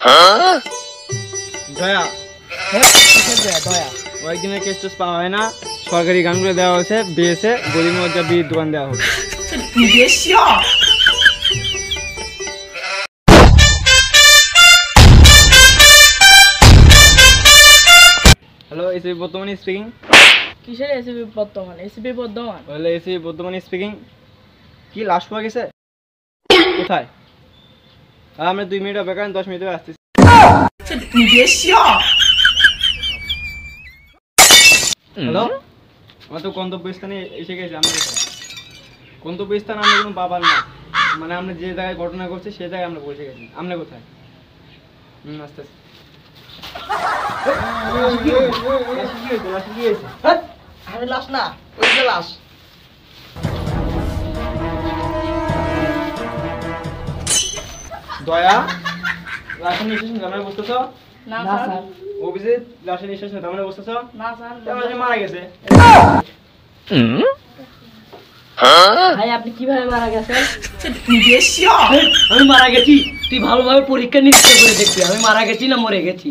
দয়া দয়া কয়েকদিনের কেস টেস পাওয়া হয় না, সরকারি গানগুলো দেওয়া হয়েছে, বিএসএ গরিব মজ্জা বিয়ের দোকান দেওয়া হোক। হ্যালো, এসিপি বর্তমানে স্পিকিং। কিসের এসিপি বর্তমান? এসিপি বর্তমান বলে এসিপি বর্তমানে স্পিকিং। কি লাশ পাওয়া গেছে কোথায়? আমরা 2 মিনিট অপেক্ষা করেন, 10 মিনিটে আসতেছি। হ্যালো, আমরা তো গন্তব্যস্থানে এসে গেছি। আমরা গন্তব্যস্থান আমরা কোনো পাবার না, মানে আমরা যে জায়গায় ঘটনা করছে সে জায়গায় আমরা পৌঁছে গেছি। আমরা কোথায়? আস্তে আস্তে আরে লাশ না, ওই যে লাশ। দয়া, লাশের নিঃশ্বাস জামাই বুঝতেছ? না স্যার। অভিজিৎ, লাশের নিঃশ্বাস জামাই বুঝতেছ? না স্যার। সে মারা গেছে। ভাই আপনি কিভাবে মারা গেছেন? আমি মারা গেছি, তুই ভালোভাবে পরীক্ষা নিরীক্ষা করে দেখবি আমি মারা গেছি না মরে গেছি।